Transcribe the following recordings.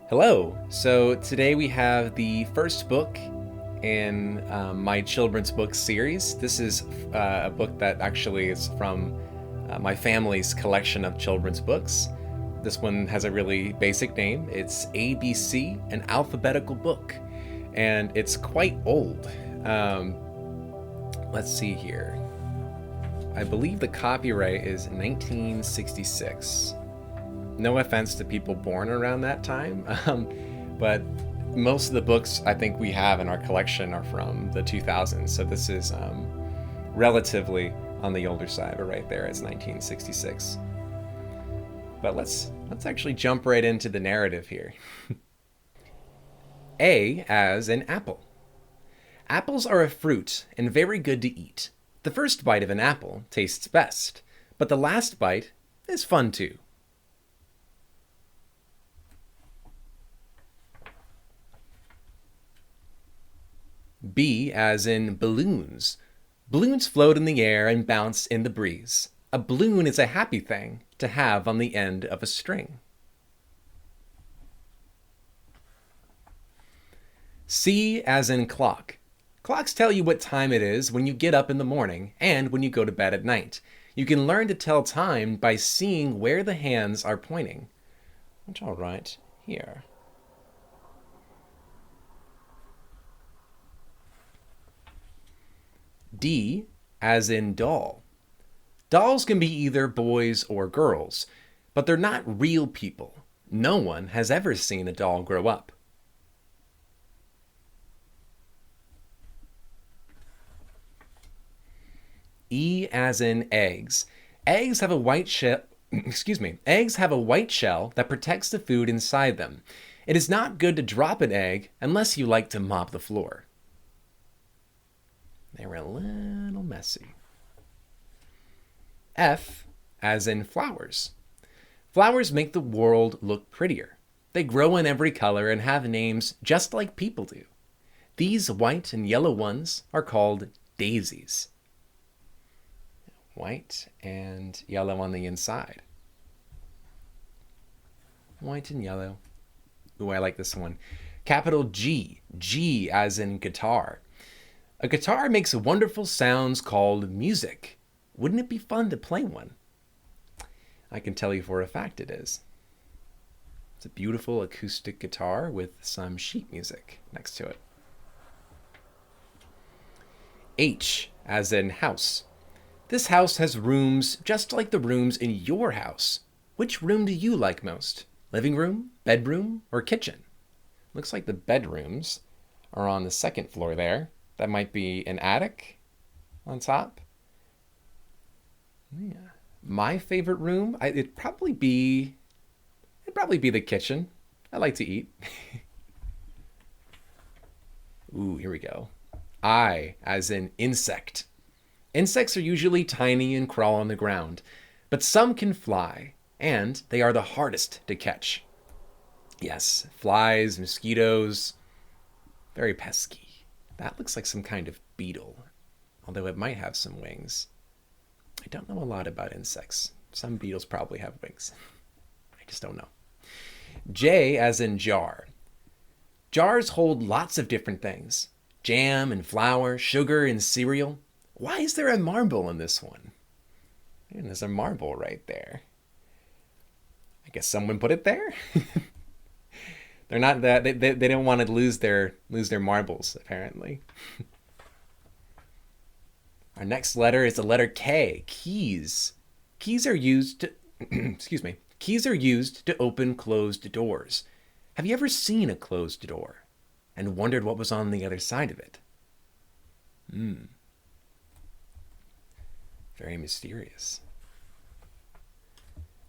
Hello. So today we have the first book in my children's book series. This is a book that actually is from my family's collection of children's books. This one has a really basic name. It's ABC, an alphabetical book, and it's quite old. Let's see here. I believe the copyright is 1966. No offense to people born around that time, but most of the books I think we have in our collection are from the 2000s. So this is relatively on the older side, but right there it's 1966. But let's actually jump right into the narrative here. A as in apple. Apples are a fruit and very good to eat. The first bite of an apple tastes best, but the last bite is fun too. B as in balloons. Balloons float in the air and bounce in the breeze. A balloon is a happy thing to have on the end of a string. C as in clock. Clocks tell you what time it is when you get up in the morning and when you go to bed at night. You can learn to tell time by seeing where the hands are pointing, which I'll write here. D as in doll. Dolls can be either boys or girls, but they're not real people. No one has ever seen a doll grow up. E as in eggs. Eggs have a white shell. Eggs have a white shell that protects the food inside them. It is not good to drop an egg unless you like to mop the floor. They were a little messy. F as in flowers. Flowers make the world look prettier. They grow in every color and have names just like people do. These white and yellow ones are called daisies. White and yellow on the inside. White and yellow. Ooh, I like this one. Capital G. G as in guitar. A guitar makes wonderful sounds called music. Wouldn't it be fun to play one? I can tell you for a fact it is. It's a beautiful acoustic guitar with some sheet music next to it. H as in house. This house has rooms just like the rooms in your house. Which room do you like most? Living room, bedroom, or kitchen? Looks like the bedrooms are on the second floor there. That might be an attic on top. Yeah. My favorite room, it'd probably be the kitchen. I like to eat. Ooh, here we go. I as in insect. Insects are usually tiny and crawl on the ground, but some can fly, and they are the hardest to catch. Yes, flies, mosquitoes, very pesky. That looks like some kind of beetle, although it might have some wings. I don't know a lot about insects. Some beetles probably have wings. I just don't know. J as in jar. Jars hold lots of different things. Jam and flour, sugar and cereal. Why is there a marble in this one? And there's a marble right there. I guess someone put it there? They're not that they don't want to lose their marbles, apparently. Our next letter is the letter K. Keys. Keys are used to Keys are used to open closed doors. Have you ever seen a closed door and wondered what was on the other side of it? Very mysterious.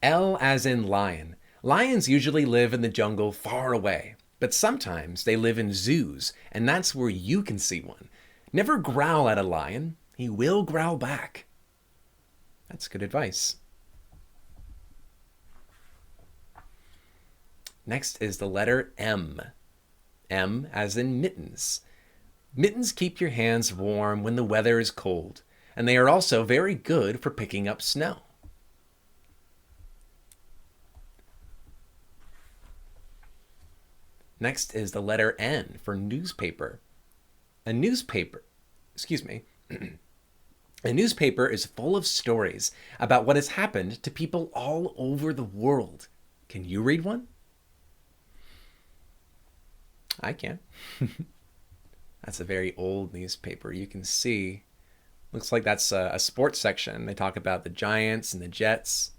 L as in lion. Lions usually live in the jungle far away, but sometimes they live in zoos, and that's where you can see one. Never growl at a lion. He will growl back. That's good advice. Next is the letter M. M as in mittens. Mittens keep your hands warm when the weather is cold, and they are also very good for picking up snow. Next is the letter N for newspaper. A newspaper, excuse me, a newspaper is full of stories about what has happened to people all over the world. Can you read one? I can. That's a very old newspaper. You can see, looks like that's a sports section. They talk about the Giants and the Jets.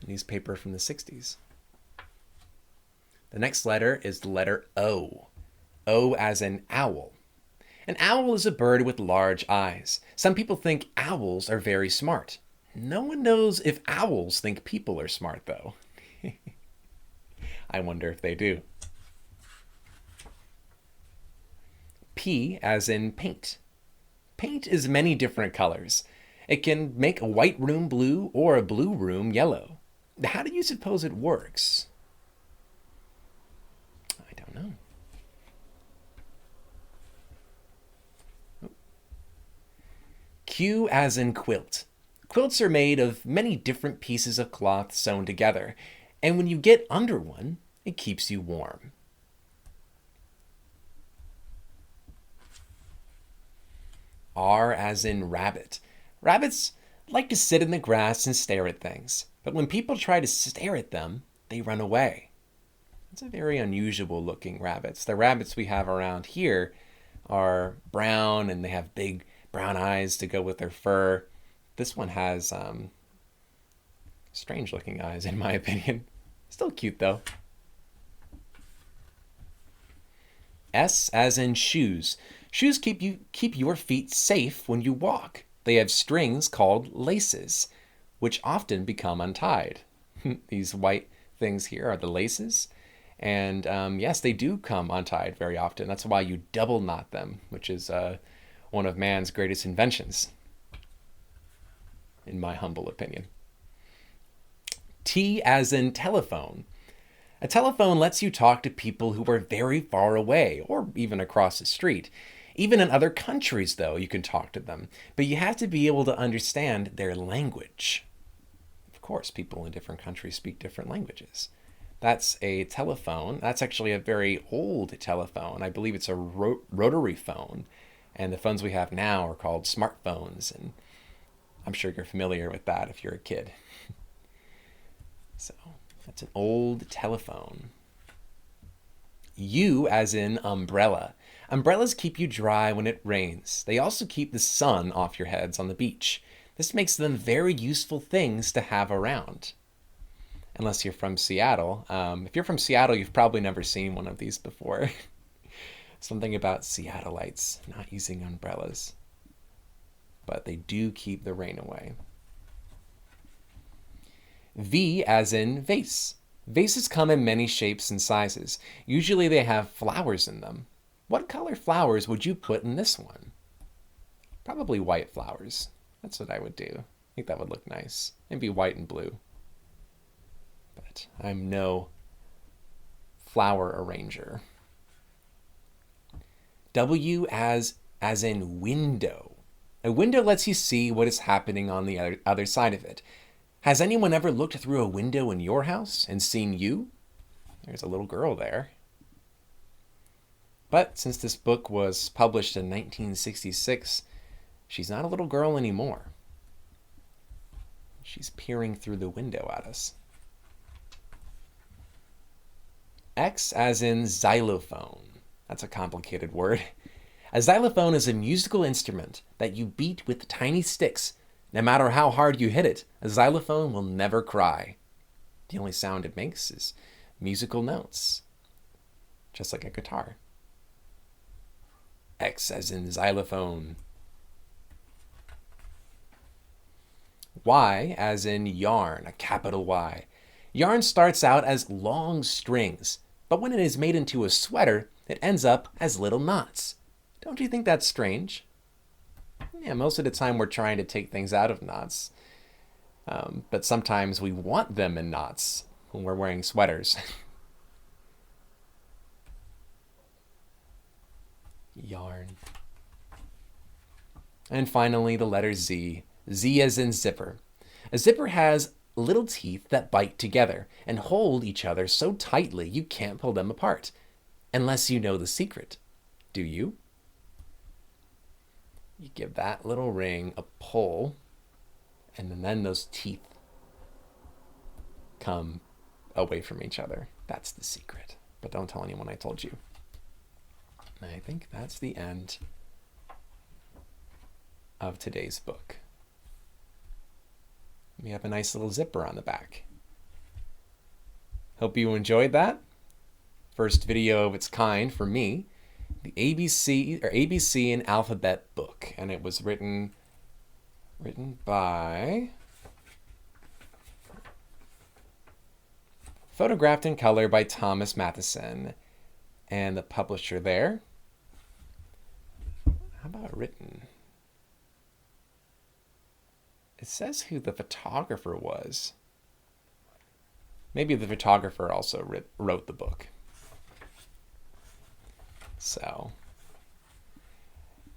A newspaper from the 60s. The next letter is the letter O. O as in owl. An owl is a bird with large eyes. Some people think owls are very smart. No one knows if owls think people are smart, though. I wonder if they do. P as in paint. Paint is many different colors. It can make a white room blue or a blue room yellow. How do you suppose it works? I don't know. Q as in quilt. Quilts are made of many different pieces of cloth sewn together, and when you get under one, it keeps you warm. R as in rabbit. Rabbits like to sit in the grass and stare at things, but when people try to stare at them, they run away. It's a very unusual looking rabbits. The rabbits we have around here are brown and they have big brown eyes to go with their fur. This one has strange looking eyes in my opinion. Still cute though. S as in shoes. Shoes keep your feet safe when you walk. They have strings called laces, which often become untied. These white things here are the laces. And yes, they do come untied very often. That's why you double knot them, which is one of man's greatest inventions, in my humble opinion. T as in telephone. A telephone lets you talk to people who are very far away or even across the street. Even in other countries, though, you can talk to them, but you have to be able to understand their language. Of course, people in different countries speak different languages. That's a telephone. That's actually a very old telephone. I believe it's a rotary phone. And the phones we have now are called smartphones. And I'm sure you're familiar with that if you're a kid. So that's an old telephone. U as in umbrella. Umbrellas keep you dry when it rains. They also keep the sun off your heads on the beach. This makes them very useful things to have around. Unless you're from Seattle. If you're from Seattle, you've probably never seen one of these before. Something about Seattleites not using umbrellas. But they do keep the rain away. V as in vase. Vases come in many shapes and sizes. Usually they have flowers in them. What color flowers would you put in this one? Probably white flowers. That's what I would do. I think that would look nice. Maybe white and blue. But I'm no flower arranger. W as in window. A window lets you see what is happening on the other side of it. Has anyone ever looked through a window in your house and seen you? There's a little girl there. But since this book was published in 1966, she's not a little girl anymore. She's peering through the window at us. X as in xylophone. That's a complicated word. A xylophone is a musical instrument that you beat with tiny sticks. No matter how hard you hit it, a xylophone will never cry. The only sound it makes is musical notes, just like a guitar. X as in xylophone. Y as in yarn, a capital Y. Yarn starts out as long strings, but when it is made into a sweater, it ends up as little knots. Don't you think that's strange? Yeah, most of the time we're trying to take things out of knots. But sometimes we want them in knots when we're wearing sweaters. Yarn. And finally, the letter Z. Z as in zipper. A zipper has little teeth that bite together and hold each other so tightly you can't pull them apart. Unless you know the secret. Do you? You give that little ring a pull, and then those teeth come away from each other. That's the secret. But don't tell anyone I told you. And I think that's the end of today's book. We have a nice little zipper on the back. Hope you enjoyed that. First video of its kind for me. The ABC and Alphabet book. And it was written by, photographed in color by Thomas Matthiesen. And the publisher there. How about written? It says who the photographer was. Maybe the photographer also wrote the book. So,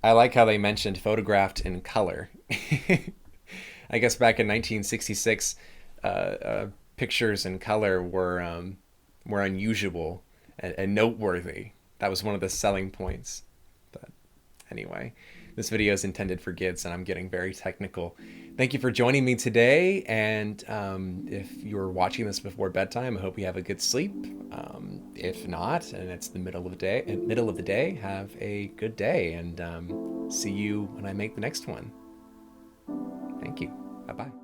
I like how they mentioned photographed in color. I guess back in 1966, pictures in color were unusual and noteworthy. That was one of the selling points. But anyway, this video is intended for kids, and I'm getting very technical. Thank you for joining me today, and if you're watching this before bedtime, I hope you have a good sleep. If not, and it's the middle of the day, have a good day, and see you when I make the next one. Thank you. Bye-bye.